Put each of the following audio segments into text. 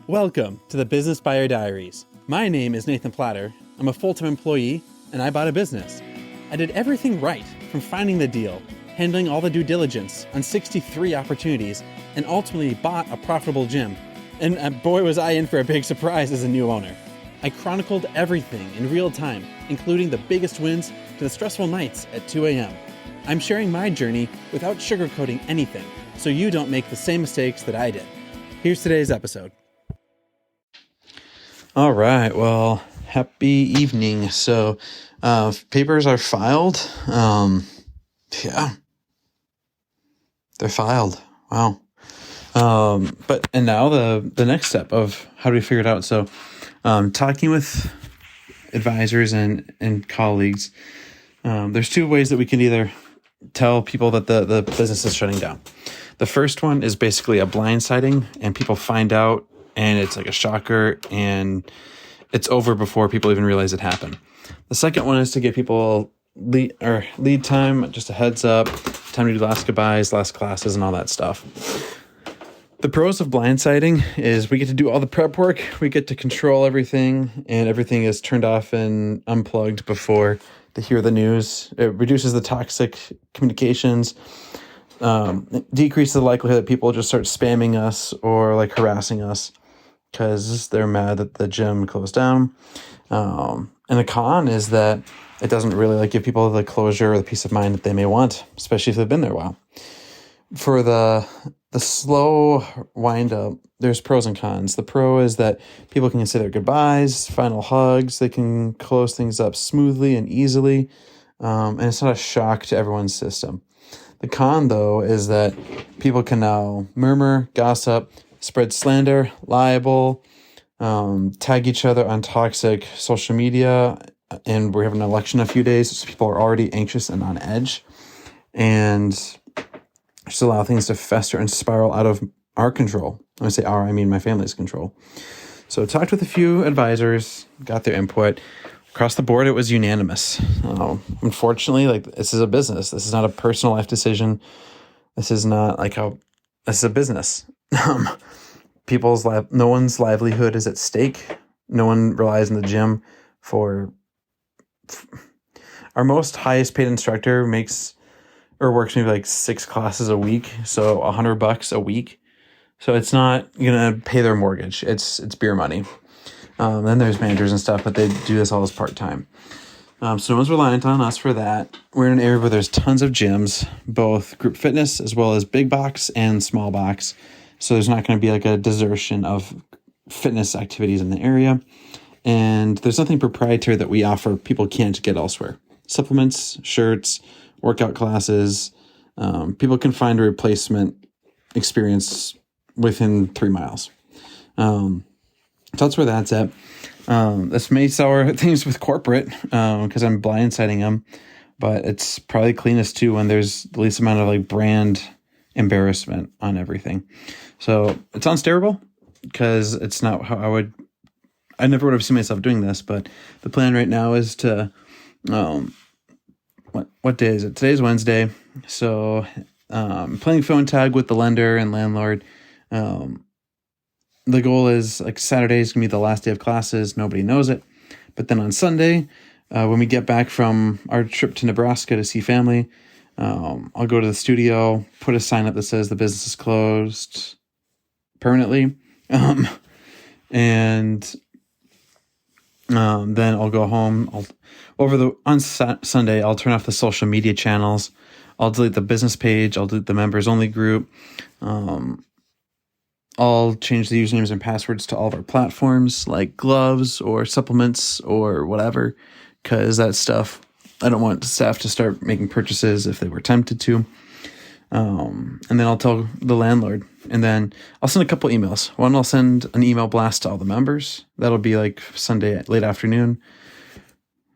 Welcome to the Business Buyer Diaries. My name is Nathan Platter. I'm a full-time employee, and I bought a business. I did everything right, from finding the deal, handling all the due diligence on 63 opportunities, and ultimately bought a profitable gym. And boy, was I in for a big surprise as a new owner. I chronicled everything in real time, including the biggest wins to the stressful nights at 2 a.m. I'm sharing my journey without sugarcoating anything, so you don't make the same mistakes that I did. Here's today's episode. All right. Well, happy evening. So, papers are filed. Yeah, they're filed. Wow. And now the next step of how do we figure it out? So, talking with advisors and colleagues, there's two ways that we can either tell people that the business is shutting down. The first one is basically a blindsiding, and people find out, and it's like a shocker, and it's over before people even realize it happened. The second one is to give people lead time, just a heads up, time to do last goodbyes, last classes, and all that stuff. The pros of blindsiding is we get to do all the prep work, we get to control everything, and everything is turned off and unplugged before they hear the news. It reduces the toxic communications, decreases the likelihood that people just start spamming us or like harassing us because they're mad that the gym closed down. And the con is that it doesn't really give people the closure or the peace of mind that they may want, especially if they've been there a while. For the slow wind up, there's pros and cons. The pro is that people can say their goodbyes, final hugs. They can close things up smoothly and easily. And it's not a shock to everyone's system. The con, though, is that people can now murmur, gossip, spread slander, libel, tag each other on toxic social media. And we have an election in a few days, so people are already anxious and on edge. And just allow things to fester and spiral out of our control. When I say our, I mean my family's control. So talked with a few advisors, got their input. Across the board, it was unanimous. Unfortunately, this is a business. This is not a personal life decision. This is not this is a business. No one's livelihood is at stake. No one relies on the gym for. Our most highest paid instructor works maybe 6 classes a week, so $100 a week. So it's not gonna pay their mortgage. It's beer money. Then there's managers and stuff, but they do this all as part-time. So no one's reliant on us for that. We're in an area where there's tons of gyms, both group fitness as well as big box and small box. So there's not going to be a desertion of fitness activities in the area. And there's nothing proprietary that we offer people can't get elsewhere. Supplements, shirts, workout classes. People can find a replacement experience within 3 miles. So that's where that's at. This may sour things with corporate because I'm blindsiding them, but it's probably cleanest too when there's the least amount of brand embarrassment on everything. So it sounds terrible because it's not how I never would have seen myself doing this, but the plan right now is to, what day is it? Today's Wednesday. So playing phone tag with the lender and landlord. The goal is Saturday is going to be the last day of classes. Nobody knows it. But then on Sunday, when we get back from our trip to Nebraska to see family, I'll go to the studio, put a sign up that says the business is closed permanently. And then I'll go home. On Sunday, I'll turn off the social media channels. I'll delete the business page. I'll delete the members only group. I'll change the usernames and passwords to all of our platforms like gloves or supplements or whatever, because that stuff, I don't want staff to start making purchases if they were tempted to. And then I'll tell the landlord, and then I'll send a couple emails. One, I'll send an email blast to all the members. That'll be Sunday late afternoon.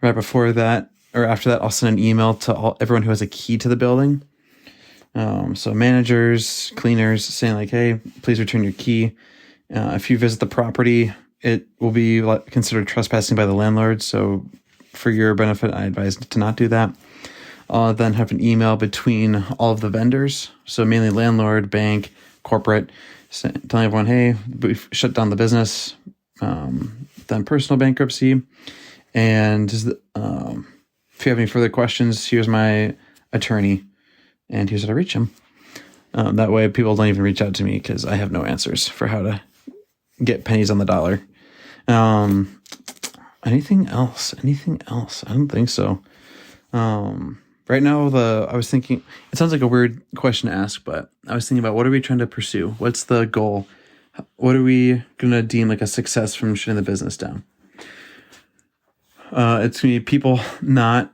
Right before that, or after that, I'll send an email to everyone who has a key to the building. So managers, cleaners, saying hey, please return your key. If you visit the property, it will be considered trespassing by the landlord. So for your benefit, I advise to not do that. I'll then have an email between all of the vendors. So mainly landlord, bank, corporate, telling everyone, hey, we've shut down the business, done personal bankruptcy. And if you have any further questions, here's my attorney, and here's how to reach him. That way people don't even reach out to me because I have no answers for how to get pennies on the dollar. Anything else? I don't think so. Right now, I was thinking, it sounds like a weird question to ask, but I was thinking about, what are we trying to pursue? What's the goal? What are we going to deem like a success from shutting the business down? It's going to be people not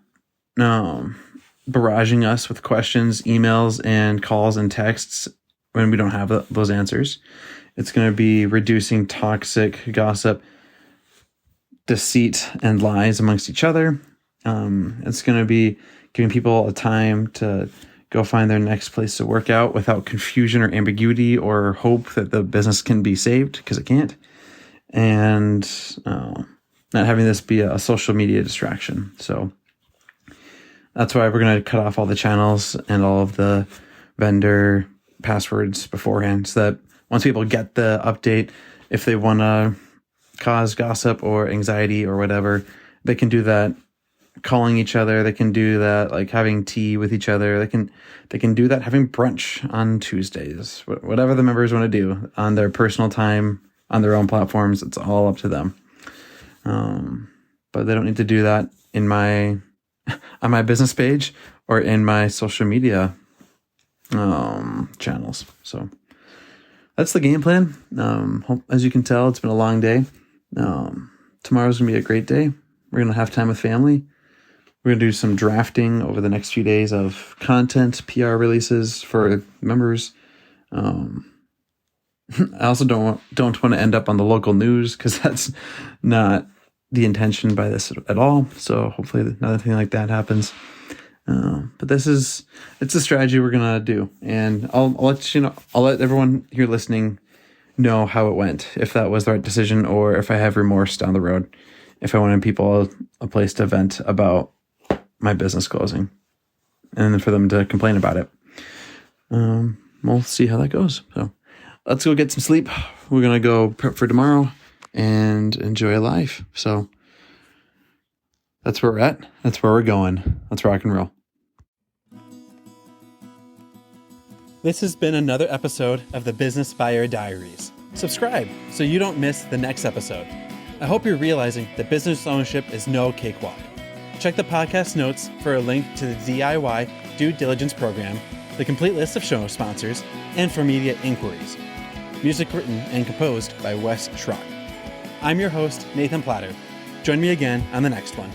barraging us with questions, emails, and calls and texts when we don't have those answers. It's going to be reducing toxic gossip, deceit, and lies amongst each other. It's going to be giving people a time to go find their next place to work out without confusion or ambiguity or hope that the business can be saved, because it can't. And not having this be a social media distraction. So that's why we're going to cut off all the channels and all of the vendor passwords beforehand, so that once people get the update, if they want to cause gossip or anxiety or whatever, they can do that calling each other. They can do that like having tea with each other. They can do that having brunch on Tuesdays. Whatever the members want to do on their personal time, on their own platforms, it's all up to them. But they don't need to do that in on my business page or in my social media channels. So that's the game plan. As you can tell, it's been a long day. Tomorrow's gonna be a great day. We're gonna have time with family. We're gonna do some drafting over the next few days of content, PR releases for members. I also don't want to end up on the local news, because that's not the intention by this at all. So hopefully nothing like that happens. But it's a strategy we're going to do. And I'll let everyone here listening know how it went, if that was the right decision, or if I have remorse down the road, if I wanted people a place to vent about my business closing, and then for them to complain about it. We'll see how that goes. So let's go get some sleep. We're going to go prep for tomorrow and enjoy life. So that's where we're at. That's where we're going. Let's rock and roll. This has been another episode of the Business Buyer Diaries. Subscribe so you don't miss the next episode. I hope you're realizing that business ownership is no cakewalk. Check the podcast notes for a link to the DIY due diligence program, the complete list of show sponsors, and for media inquiries. Music written and composed by Wes Schrock. I'm your host, Nathan Platter. Join me again on the next one.